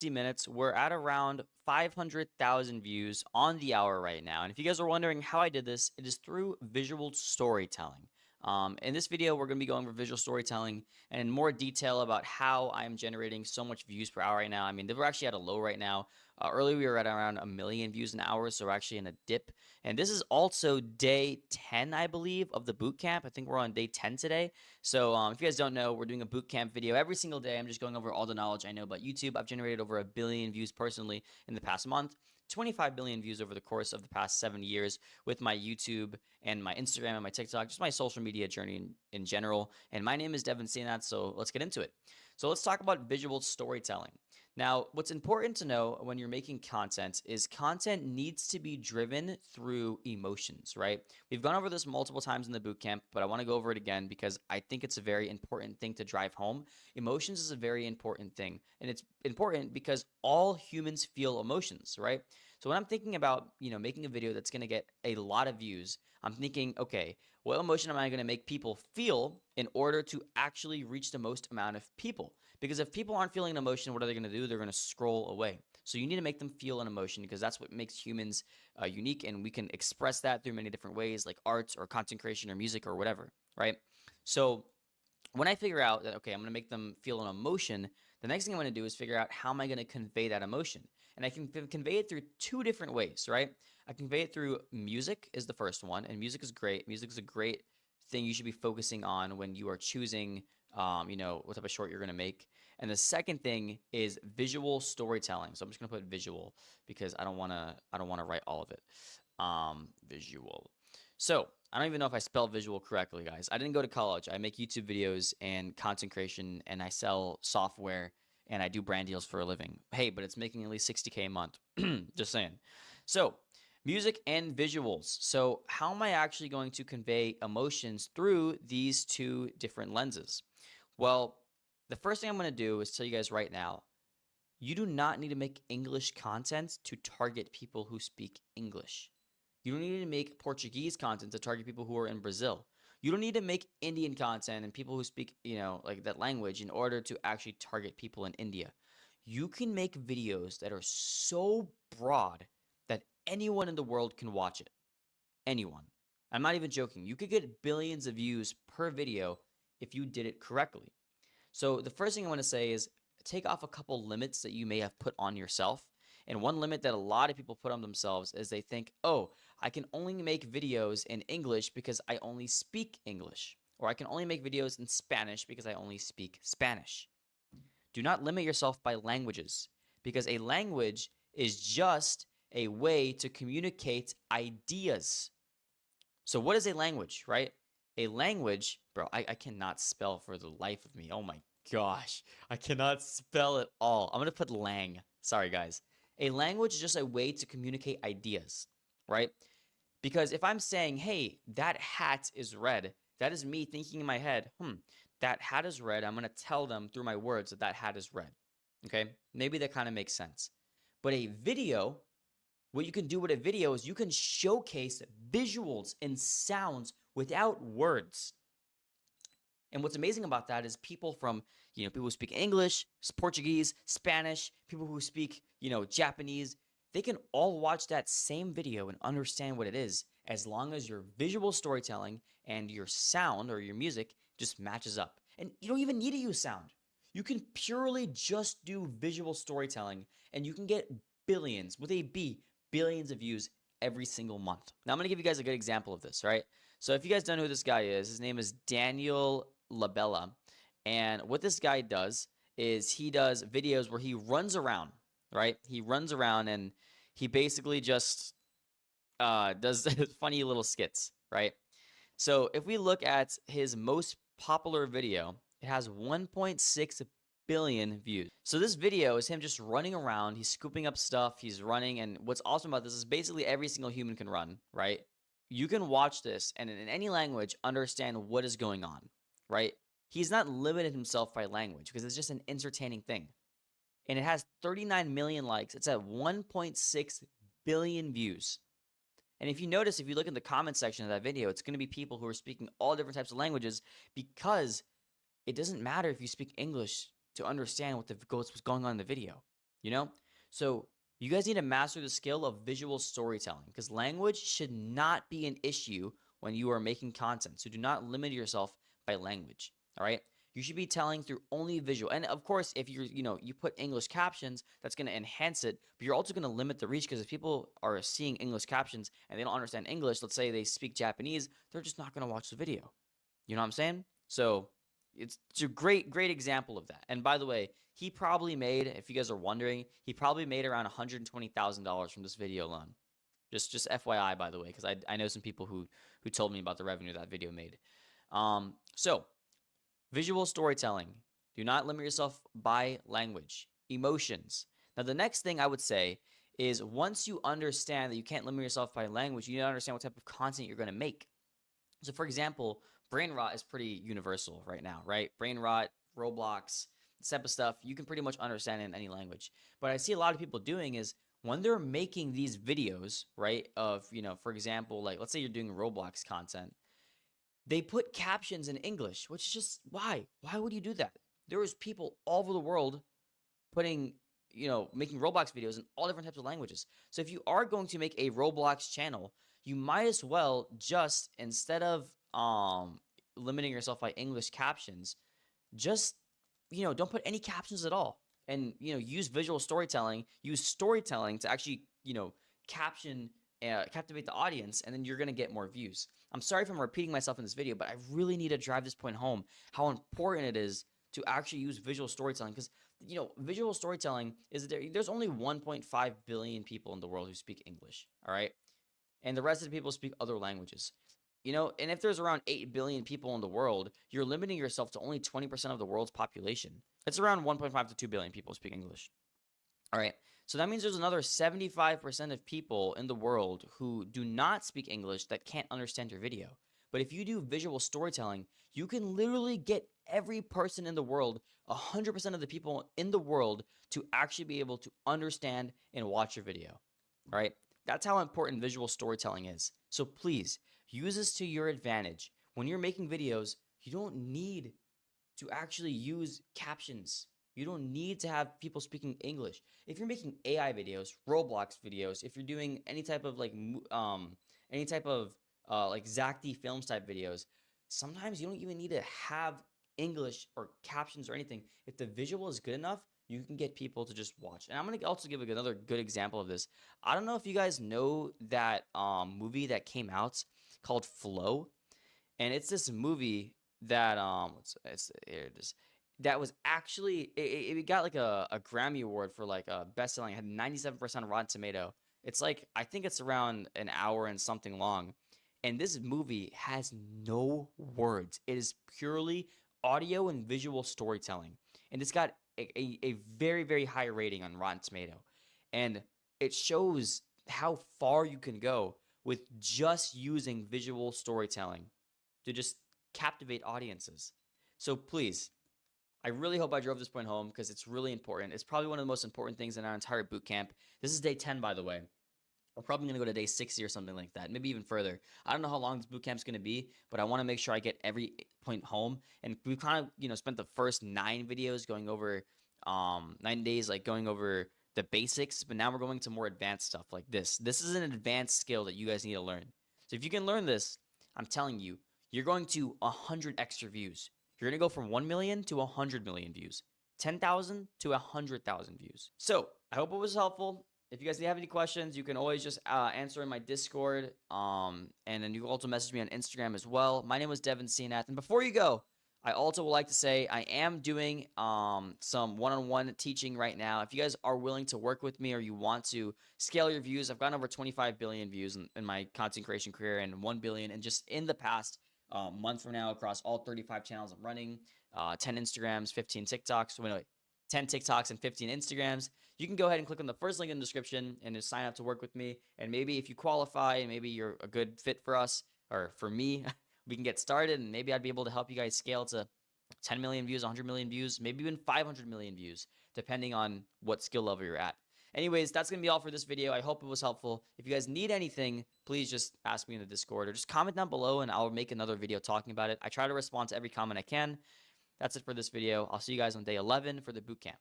minutes. We're at around 500,000 views on the hour right now. And if you guys are wondering how I did this, it is through visual storytelling. In this video, we're going to be going over visual storytelling and in more detail about how I'm generating so much views per hour right now. I mean, we're actually at a low right now. Earlier, we were at around 1 million views an hour, so we're actually in a dip. And this is also day 10, I believe, of the boot camp. I think we're on day 10 today. So if you guys don't know, we're doing a boot camp video every single day. I'm just going over all the knowledge I know about YouTube. I've generated over 1 billion views personally in the past month, 25 billion views over the course of the past 7 years with my YouTube and my Instagram and my TikTok, just my social media journey in general. And my name is Devin Sinat, so let's get into it. So let's talk about visual storytelling. Now, what's important to know when you're making content is content needs to be driven through emotions, right? We've gone over this multiple times in the bootcamp, but I want to go over it again because I think it's a very important thing to drive home. Emotions is a very important thing, and it's important because all humans feel emotions, right? So when I'm thinking about, making a video that's going to get a lot of views, I'm thinking, okay, what emotion am I going to make people feel in order to actually reach the most amount of people? Because if people aren't feeling an emotion, what are they going to do? They're going to scroll away. So you need to make them feel an emotion because that's what makes humans unique, and we can express that through many different ways, like arts or content creation or music or whatever, right? So when I figure out that, okay, I'm going to make them feel an emotion, the next thing I'm going to do is figure out how am I going to convey that emotion. And I can convey it through two different ways, right? I convey it through music is the first one, and music is great. Music is a great thing you should be focusing on when you are choosing, what type of short you're going to make. And the second thing is visual storytelling. So I'm just going to put visual because I don't want to write all of it. Visual. So I don't even know if I spelled visual correctly, guys. I didn't go to college. I make YouTube videos and content creation, and I sell software, and I do brand deals for a living. Hey, but it's making at least 60K a month. Just saying. So music and visuals. So how am I actually going to convey emotions through these two different lenses? Well, the first thing I'm going to do is tell you guys right now, you do not need to make English content to target people who speak English. You don't need to make Portuguese content to target people who are in Brazil. You don't need to make Indian content and people who speak, like that language in order to actually target people in India. You can make videos that are so broad that anyone in the world can watch it. Anyone. I'm not even joking. You could get billions of views per video if you did it correctly. So the first thing I want to say is take off a couple limits that you may have put on yourself. And one limit that a lot of people put on themselves is they think, oh, I can only make videos in English because I only speak English. Or I can only make videos in Spanish because I only speak Spanish. Do not limit yourself by languages because a language is just a way to communicate ideas. So what is a language, right? A language, bro, I cannot spell for the life of me. Oh my gosh. I cannot spell at all. I'm going to put lang. Sorry, guys. A language is just a way to communicate ideas, right? Because if I'm saying, hey, that hat is red, that is me thinking in my head, that hat is red. I'm going to tell them through my words that that hat is red. Okay? Maybe that kind of makes sense. But a video, what you can do with a video is you can showcase visuals and sounds without words. And what's amazing about that is people from, people who speak English, Portuguese, Spanish, people who speak, Japanese, they can all watch that same video and understand what it is as long as your visual storytelling and your sound or your music just matches up. And you don't even need to use sound. You can purely just do visual storytelling and you can get billions, with a B, billions of views every single month. Now I'm going to give you guys a good example of this, right? So if you guys don't know who this guy is, his name is Daniel Labella. And what this guy does is he does videos where he runs around, right? He runs around and he basically just does funny little skits, right? So if we look at his most popular video, it has 1.6 billion views. So this video is him just running around. He's scooping up stuff. He's running. And what's awesome about this is basically every single human can run, right? You can watch this and in any language understand what is going on, right? He's not limited himself by language because it's just an entertaining thing. And it has 39 million likes. It's at 1.6 billion views. And if you notice, if you look in the comment section of that video, it's going to be people who are speaking all different types of languages because it doesn't matter if you speak English to understand what's going on in the video. you know? So you guys need to master the skill of visual storytelling because language should not be an issue when you are making content. So do not limit yourself by language, all right? You should be telling through only visual. And of course, if you put English captions, that's going to enhance it, but you're also going to limit the reach because if people are seeing English captions and they don't understand English, let's say they speak Japanese, they're just not going to watch the video. You know what I'm saying? So it's a great example of that. And by the way, he probably made, if you guys are wondering, he probably made around $120,000 from this video alone. Just FYI, by the way, because I know some people who told me about the revenue that video made. So visual storytelling. Do not limit yourself by language. Emotions. Now, the next thing I would say is once you understand that you can't limit yourself by language, you need to understand what type of content you're going to make. So, for example, brain rot is pretty universal right now, right? Brain rot, Roblox, this type of stuff, you can pretty much understand in any language. But I see a lot of people doing is when they're making these videos, right, of, for example, like let's say you're doing Roblox content, they put captions in English, which is just why? Why would you do that? There is people all over the world putting, making Roblox videos in all different types of languages. So if you are going to make a Roblox channel, you might as well just, instead of limiting yourself by English captions, just, don't put any captions at all. And, use visual storytelling, use storytelling to actually, captivate the audience, and then you're going to get more views. I'm sorry if I'm repeating myself in this video, but I really need to drive this point home, how important it is to actually use visual storytelling because visual storytelling is there's only 1.5 billion people in the world who speak English, all right? And the rest of the people speak other languages. And if there's around 8 billion people in the world, you're limiting yourself to only 20% of the world's population. It's around 1.5 to 2 billion people speak English. All right. So that means there's another 75% of people in the world who do not speak English that can't understand your video. But if you do visual storytelling, you can literally get every person in the world, 100% of the people in the world, to actually be able to understand and watch your video. All right. That's how important visual storytelling is. So please use this to your advantage. When you're making videos, you don't need to actually use captions. You don't need to have people speaking English. If you're making AI videos, Roblox videos, if you're doing any type of like Zach Films type videos, sometimes you don't even need to have English or captions or anything. If the visual is good enough, you can get people to just watch. And I'm gonna also give another good example of this. I don't know if you guys know that movie that came out called Flow, and it's this movie that here it is, that was actually it got like a Grammy award for like best selling. It had 97% Rotten Tomato. It's like I think it's around an hour and something long, and this movie has no words. It is purely audio and visual storytelling, and it's got a very very high rating on Rotten Tomato, and it shows how far you can go with just using visual storytelling to just captivate audiences. So please, I really hope I drove this point home because it's really important. It's probably one of the most important things in our entire boot camp. This is day 10, by the way. We're probably going to go to day 60 or something like that, maybe even further. I don't know how long this boot camp's going to be, but I want to make sure I get every point home. And we kind of, spent the first 9 videos going over 9 days, like going over the basics, but now we're going to more advanced stuff like this. This is an advanced skill that you guys need to learn. So if you can learn this, I'm telling you, you're going to 100 extra views. You're going to go from 1 million to 100 million views, 10,000 to 100,000 views. So I hope it was helpful. If you guys have any questions, you can always just answer in my Discord. And then you can also message me on Instagram as well. My name is Devin Cnath. And before you go, I also would like to say I am doing some one-on-one teaching right now. If you guys are willing to work with me or you want to scale your views, I've gotten over 25 billion views in my content creation career and 1 billion. And just in the past month from now across all 35 channels I'm running, 10 Instagrams, 15 TikToks. Wait, 10 TikToks and 15 Instagrams. You can go ahead and click on the first link in the description and just sign up to work with me. And maybe if you qualify and maybe you're a good fit for us or for me, we can get started and maybe I'd be able to help you guys scale to 10 million views, 100 million views, maybe even 500 million views, depending on what skill level you're at. Anyways, that's going to be all for this video. I hope it was helpful. If you guys need anything, please just ask me in the Discord or just comment down below and I'll make another video talking about it. I try to respond to every comment I can. That's it for this video. I'll see you guys on day 11 for the bootcamp.